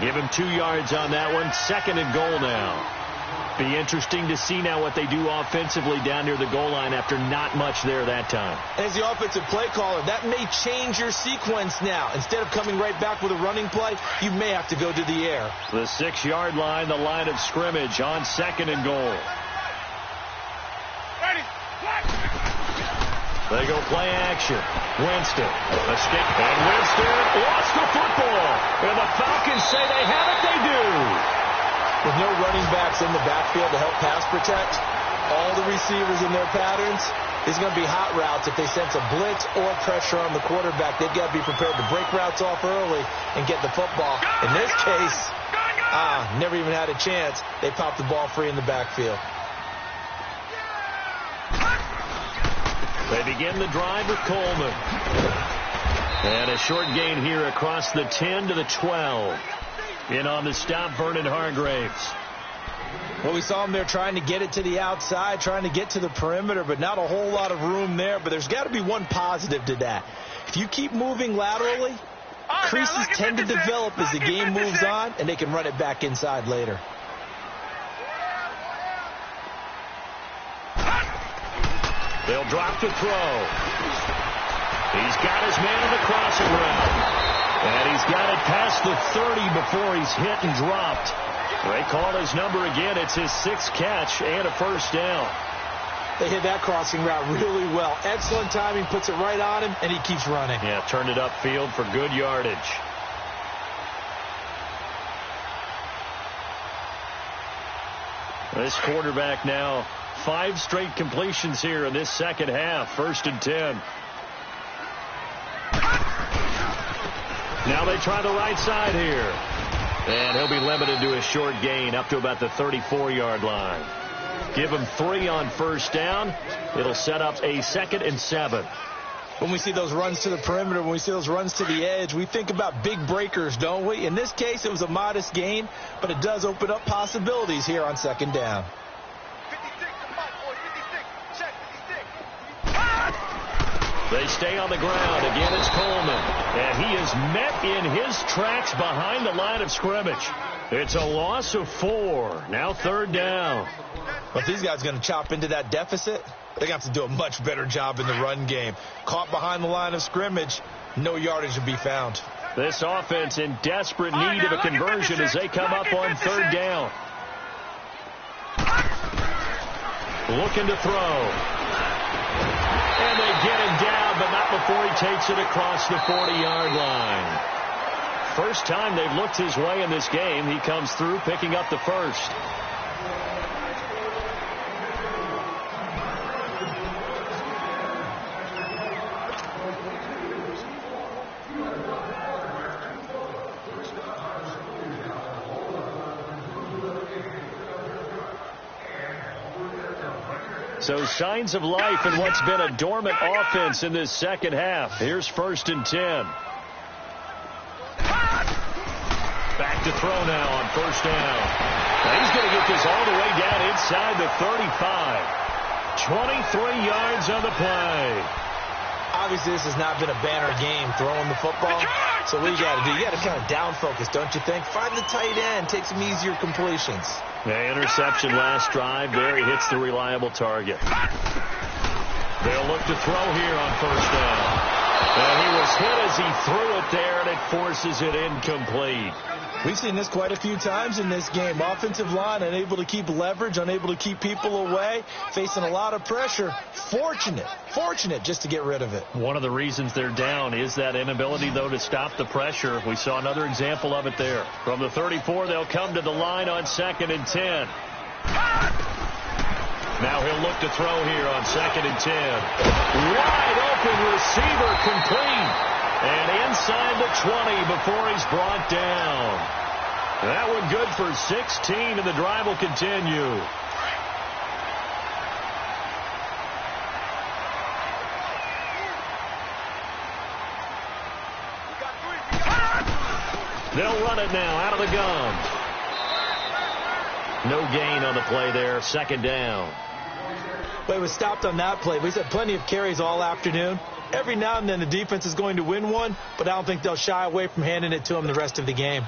Give him 2 yards on that one. 2nd and goal now. Be interesting to see now what they do offensively down near the goal line after not much there that time. As the offensive play caller, that may change your sequence now. Instead of coming right back with a running play, you may have to go to the air. The 6-yard line, the line of scrimmage on 2nd and goal. Ready. They go play action. Winston. Escape. And Winston lost the football. And the Falcons say they have it. They do. With no running backs in the backfield to help pass protect, all the receivers in their patterns, is going to be hot routes. If they sense a blitz or pressure on the quarterback, they've got to be prepared to break routes off early and get the football. In this case, never even had a chance. They popped the ball free in the backfield. They begin the drive with Coleman. And a short gain here across the 10 to the 12. In on the stop, Vernon Hargraves. Well, we saw him there trying to get it to the outside, trying to get to the perimeter, but not a whole lot of room there. But there's got to be one positive to that. If you keep moving laterally, creases tend to develop as the game moves on, and they can run it back inside later. They'll drop to throw. He's got his man in the crossing route. And he's got it past the 30 before he's hit and dropped. They call his number again. It's his 6th catch and a first down. They hit that crossing route really well. Excellent timing, puts it right on him, and he keeps running. Yeah, turned it upfield for good yardage. This quarterback now 5 straight completions here in this second half. 1st and 10. Now they try the right side here. And he'll be limited to a short gain up to about the 34-yard line. Give him 3 on 1st down. It'll set up a 2nd and 7. When we see those runs to the perimeter, when we see those runs to the edge, we think about big breakers, don't we? In this case, it was a modest gain, but it does open up possibilities here on 2nd down. 56. They stay on the ground. Again, it's Coleman. And he is met in his tracks behind the line of scrimmage. It's a loss of 4. Now 3rd down. Well, if these guys are going to chop into that deficit, they got to do a much better job in the run game. Caught behind the line of scrimmage, no yardage to be found. This offense in desperate need of a conversion as they come up on 3rd down. Looking to throw. And they get him down, but not before he takes it across the 40-yard line. First time they've looked his way in this game. He comes through picking up the first. So signs of life in what's been a dormant offense in this second half. Here's 1st and 10. Back to throw now on 1st down. Now he's going to get this all the way down inside the 35. 23 yards on the play. Obviously, this has not been a banner game throwing the football. So what you got to do, you got to kind of down focus, don't you think? Find the tight end, take some easier completions. The interception last drive. There he hits the reliable target. They'll look to throw here on 1st down. And he was hit as he threw it there, and it forces it incomplete. We've seen this quite a few times in this game. Offensive line unable to keep leverage, unable to keep people away, facing a lot of pressure. Fortunate just to get rid of it. One of the reasons they're down is that inability, though, to stop the pressure. We saw another example of it there. From the 34, they'll come to the line on 2nd and 10. Now he'll look to throw here on 2nd and 10. Wide open receiver complete. And inside the 20 before he's brought down. That one good for 16, and the drive will continue. They'll run it now out of the gun. No gain on the play there. 2nd down. But it was stopped on that play. We've had plenty of carries all afternoon. Every now and then the defense is going to win one, but I don't think they'll shy away from handing it to him the rest of the game.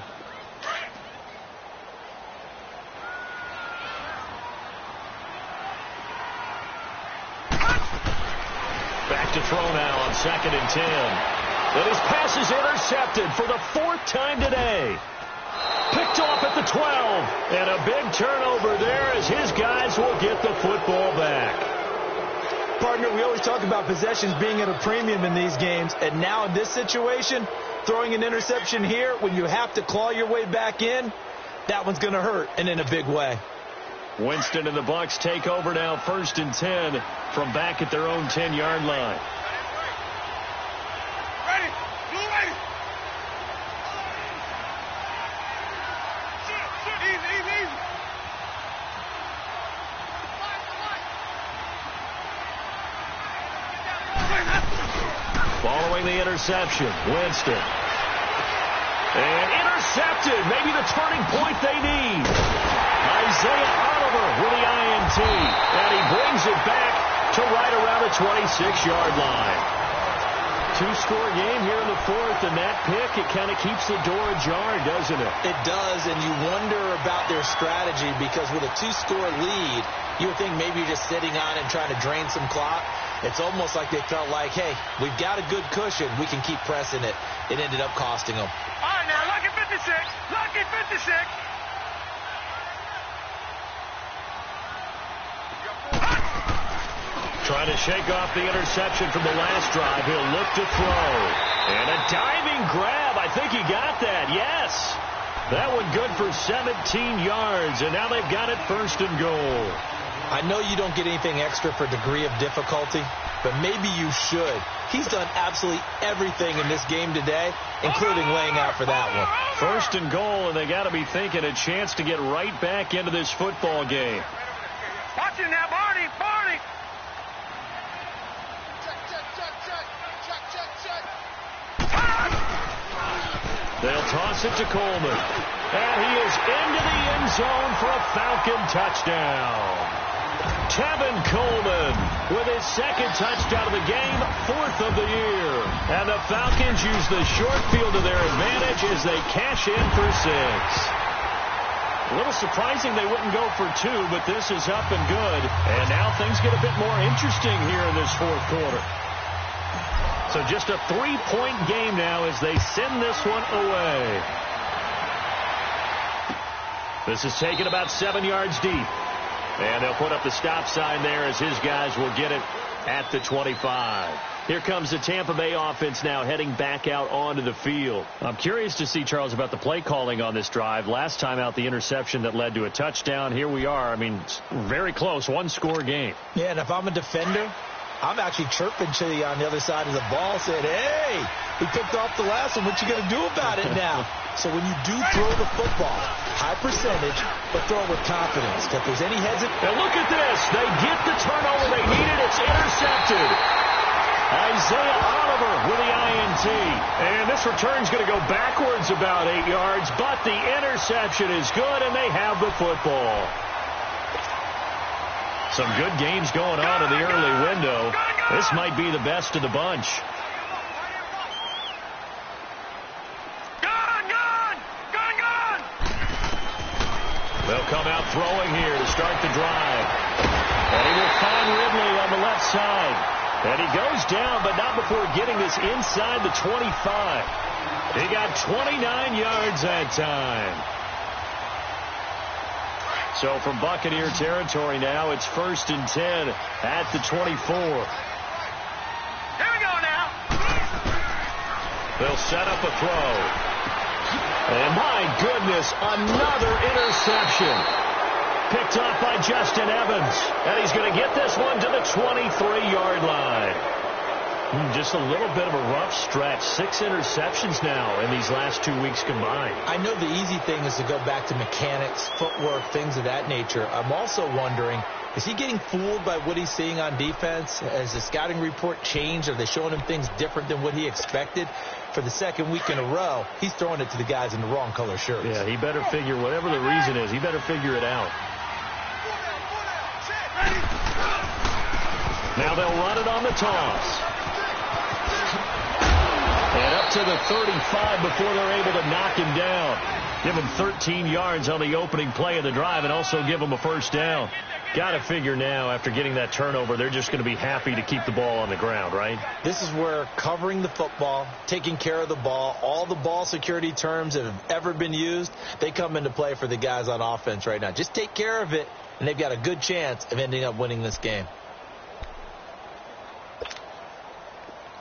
Back to throw now on 2nd and 10. And his pass is intercepted for the 4th time today. Picked off at the 12. And a big turnover there as his guys will get the football back. Partner, we always talk about possessions being at a premium in these games, and now in this situation, throwing an interception here when you have to claw your way back in, that one's going to hurt, and in a big way. Winston and the Bucs take over now 1st and 10 from back at their own 10-yard line. Ready. Blue ready. Easy. Following the interception, Winston. And intercepted. Maybe the turning point they need. Isaiah Oliver with the INT. And he brings it back to right around the 26-yard line. 2-score game here in the 4th, and that pick, it kind of keeps the door ajar, doesn't it? It does, and you wonder about their strategy, because with a 2-score lead, you would think maybe you're just sitting on it and trying to drain some clock. It's almost like they felt like, hey, we've got a good cushion. We can keep pressing it. It ended up costing them. All right, now, lucky 56. Lucky 56. Trying to shake off the interception from the last drive. He'll look to throw. And a diving grab. I think he got that. Yes. That one good for 17 yards, and now they've got it 1st and goal. I know you don't get anything extra for degree of difficulty, but maybe you should. He's done absolutely everything in this game today, including laying out for that one. 1st and goal, and they got to be thinking a chance to get right back into this football game. Watch him now, Barney, Barney. They'll toss it to Coleman. And he is into the end zone for a Falcon touchdown. Tevin Coleman with his 2nd touchdown of the game, 4th of the year. And the Falcons use the short field to their advantage as they cash in for 6. A little surprising they wouldn't go for 2, but this is up and good. And now things get a bit more interesting here in this 4th quarter. So just a 3-point game now as they send this one away. This is taken about 7 yards deep. And they'll put up the stop sign there as his guys will get it at the 25. Here comes the Tampa Bay offense now heading back out onto the field. I'm curious to see, Charles, about the play calling on this drive. Last time out, the interception that led to a touchdown. Here we are. I mean, very close, 1-score game. Yeah, and if I'm a defender, I'm actually chirping to you on the other side of the ball, saying, hey, we picked off the last one. What you going to do about it now? So when you do throw the football, high percentage, but throw it with confidence. If there's any hesitation. And look at this. They get the turnover they needed. It's intercepted. Isaiah Oliver with the INT. And this return's going to go backwards about 8 yards, but the interception is good, and they have the football. Some good games going on in the early window. This might be the best of the bunch. They'll come out throwing here to start the drive. And he will find Ridley on the left side. And he goes down, but not before getting this inside the 25. He got 29 yards that time. So from Buccaneer territory now, it's 1st and 10 at the 24. Here we go now. They'll set up a throw. And my goodness, another interception. Picked off by Justin Evans. And he's going to get this one to the 23-yard line. Just a little bit of a rough stretch. 6 interceptions now in these last 2 weeks combined. I know the easy thing is to go back to mechanics, footwork, things of that nature. I'm also wondering, is he getting fooled by what he's seeing on defense? Has the scouting report changed? Are they showing him things different than what he expected? For the 2nd week in a row, he's throwing it to the guys in the wrong color shirts. Yeah, he better figure, whatever the reason is, he better figure it out. Now they'll run it on the toss. And up to the 35 before they're able to knock him down. Give him 13 yards on the opening play of the drive and also give him a 1st down. Got to figure now, after getting that turnover, they're just going to be happy to keep the ball on the ground, right? This is where covering the football, taking care of the ball, all the ball security terms that have ever been used, they come into play for the guys on offense right now. Just take care of it, and they've got a good chance of ending up winning this game.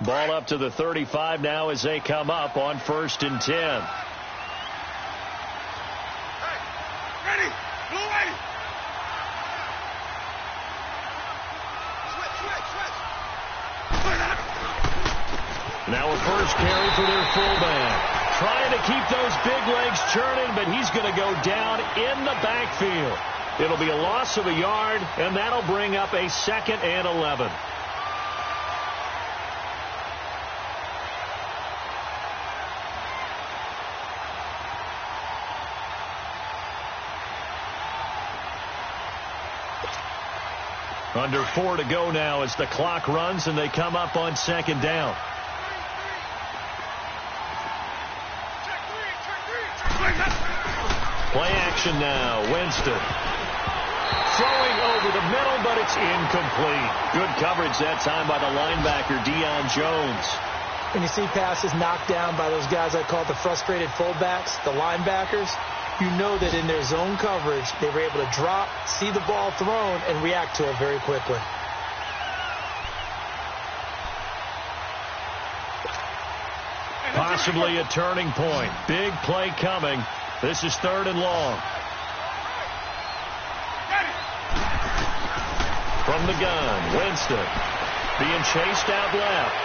Ball up to the 35 now as they come up on 1st and 10. Hey, ready, blue ready. Now a first carry for their fullback. Trying to keep those big legs churning, but he's going to go down in the backfield. It'll be a loss of a yard, and that'll bring up a 2nd and 11. Under 4 to go now as the clock runs and they come up on 2nd down. Play action now. Winston. Throwing over the middle, but it's incomplete. Good coverage that time by the linebacker, Deion Jones. When you see passes knocked down by those guys I call the frustrated fullbacks, the linebackers, you know that in their zone coverage, they were able to drop, see the ball thrown, and react to it very quickly. Possibly a turning point. Big play coming This is 3rd and long. From the gun, Winston being chased out left.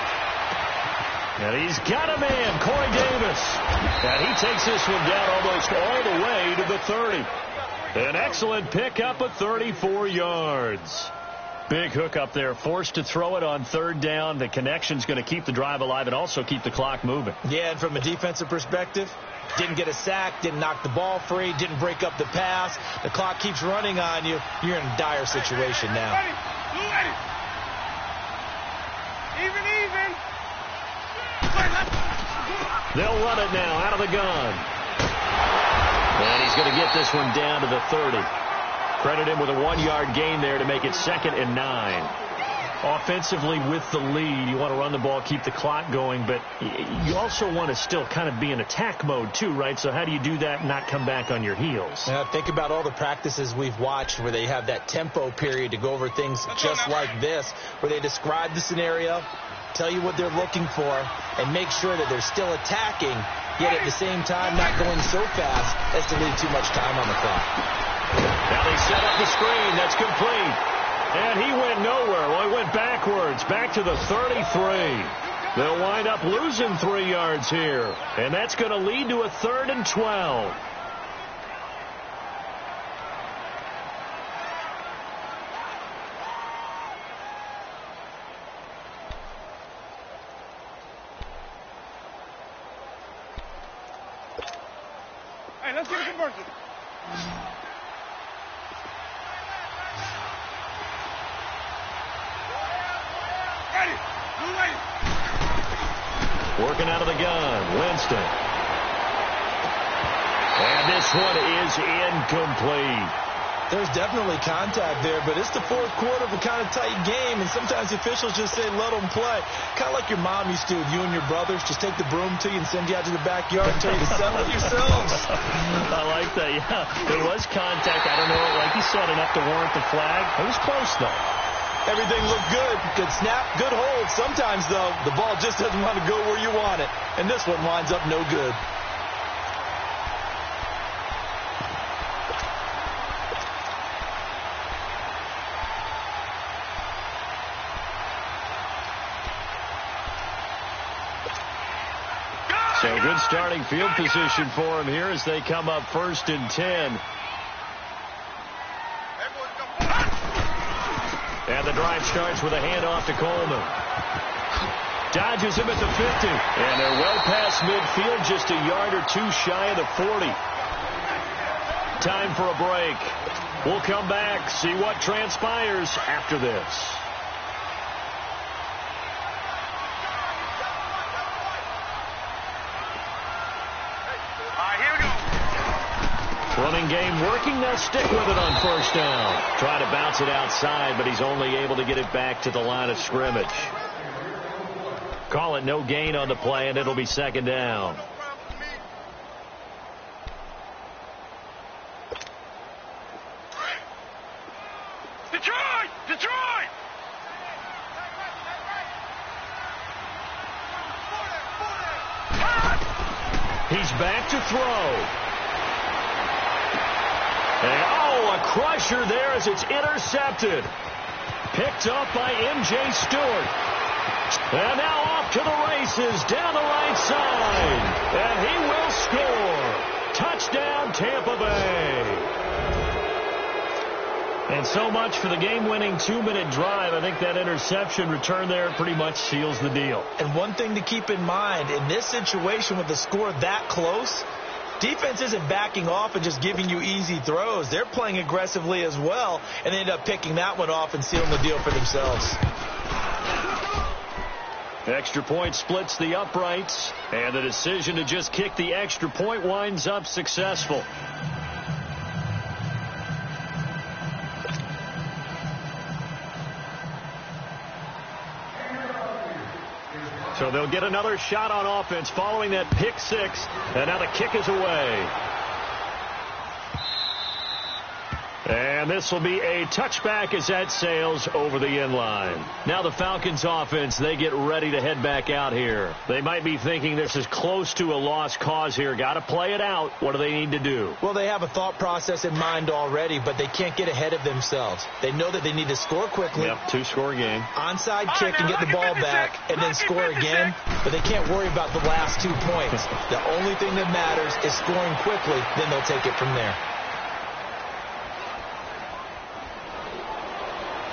And he's got a man, Corey Davis. And he takes this one down almost all the way to the 30. An excellent pickup of 34 yards. Big hook up there, forced to throw it on 3rd down. The connection's going to keep the drive alive and also keep the clock moving. Yeah, and from a defensive perspective, didn't get a sack, didn't knock the ball free, didn't break up the pass. The clock keeps running on you. You're in a dire situation now. Even. They'll run it now out of the gun. And he's going to get this one down to the 30. Credit him with a 1-yard gain there to make it 2nd and 9. Offensively with the lead, you want to run the ball, keep the clock going, but you also want to still kind of be in attack mode too, right? So how do you do that and not come back on your heels? Now, think about all the practices we've watched where they have that tempo period to go over things just like this, where they describe the scenario, tell you what they're looking for, and make sure that they're still attacking, yet at the same time not going so fast as to leave too much time on the clock. Now they set up the screen. That's complete. And he went nowhere. Well, he went backwards, back to the 33. They'll wind up losing 3 yards here. And that's going to lead to a 3rd and 12. Hey, let's get a conversion. Working out of the gun, Winston. And this one is incomplete. There's definitely contact there, but it's the 4th quarter of a kind of tight game, and sometimes the officials just say, let them play. Kind of like your mom used to with you and your brothers. Just take the broom to you and send you out to the backyard and tell you to settle it yourselves. I like that, yeah. There was contact. I don't know, like you said, enough to warrant the flag. It was close, though. Everything looked good. Good snap, good hold. Sometimes, though, the ball just doesn't want to go where you want it, and this one winds up no good. So good starting field position for him here as they come up 1st and 10. And the drive starts with a handoff to Coleman. Dodges him at the 50. And they're well past midfield, just a yard or two shy of the 40. Time for a break. We'll come back, see what transpires after this. Running game working. They'll stick with it on 1st down. Try to bounce it outside, but he's only able to get it back to the line of scrimmage. Call it no gain on the play, and it'll be 2nd down. Detroit! He's back to throw. And, a crusher there as it's intercepted. Picked up by M.J. Stewart. And now off to the races down the right side. And he will score. Touchdown, Tampa Bay. And so much for the game-winning 2-minute drive. I think that interception return there pretty much seals the deal. And one thing to keep in mind, in this situation with the score that close, defense isn't backing off and just giving you easy throws. They're playing aggressively as well, and they end up picking that one off and sealing the deal for themselves. Extra point splits the uprights, and the decision to just kick the extra point winds up successful. So they'll get another shot on offense following that pick six, and now the kick is away. And And this will be a touchback as that sails over the end line. Now the Falcons offense, they get ready to head back out here. They might be thinking this is close to a lost cause here. Got to play it out. What do they need to do? Well, they have a thought process in mind already, but they can't get ahead of themselves. They know that they need to score quickly. Yep, 2-score game. Onside kick and get the ball back and then score again, but they can't worry about the last 2 points. The only thing that matters is scoring quickly, then they'll take it from there.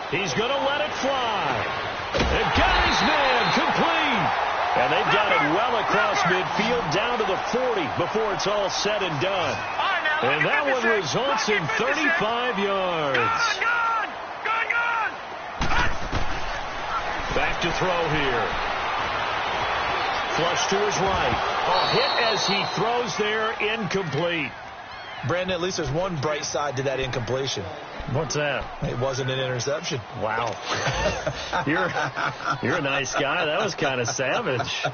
He's going to let it fly. And got his man complete. And they've got it well across midfield down to the 40 before it's all said and done. And that one results in 35 yards. Back to throw here. Flush to his right. A hit as he throws there, incomplete. Brandon, at least there's one bright side to that incompletion. What's that? It wasn't an interception. Wow. You're a nice guy. That was kind of savage.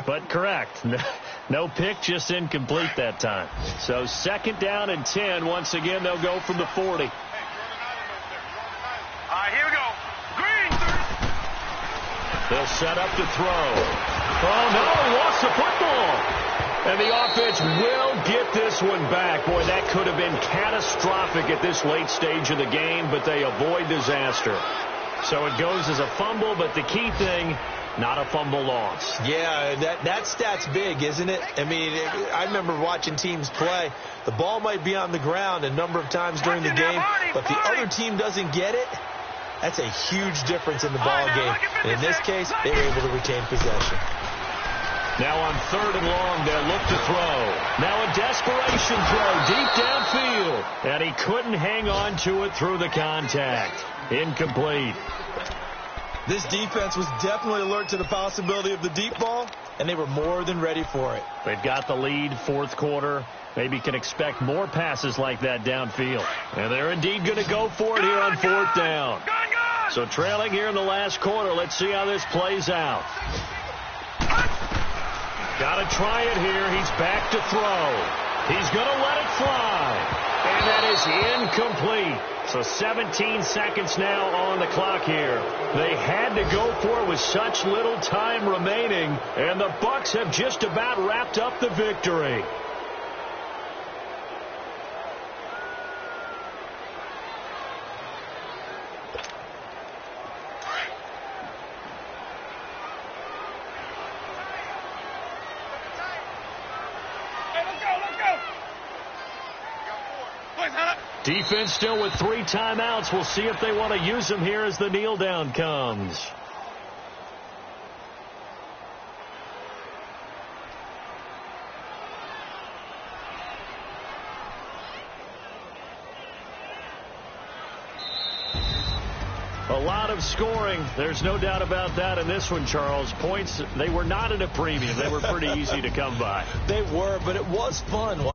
But correct. No pick, just incomplete that time. So 2nd down and 10. Once again, they'll go from the 40. All right, here we go. Green. They'll set up to throw. Oh, no, he lost the football. And the offense will get this one back. Boy, that could have been catastrophic at this late stage of the game, but they avoid disaster. So it goes as a fumble, but the key thing, not a fumble loss. Yeah, that stat's big, isn't it? I mean, I remember watching teams play. The ball might be on the ground a number of times during the game, but the other team doesn't get it. That's a huge difference in the ball game. And in this case, they were able to retain possession. Now on 3rd and long, they'll look to throw. Now a desperation throw deep downfield. And he couldn't hang on to it through the contact. Incomplete. This defense was definitely alert to the possibility of the deep ball, and they were more than ready for it. They've got the lead, 4th quarter. Maybe can expect more passes like that downfield. And they're indeed going to go for it here on 4th down. So trailing here in the last quarter. Let's see how this plays out. Got to try it here. He's back to throw. He's going to let it fly. And that is incomplete. So 17 seconds now on the clock here. They had to go for it with such little time remaining. And the Bucs have just about wrapped up the victory. Defense still with 3 timeouts. We'll see if they want to use them here as the kneel down comes. A lot of scoring. There's no doubt about that in this one, Charles. Points, they were not at a premium. They were pretty easy to come by. They were, but it was fun.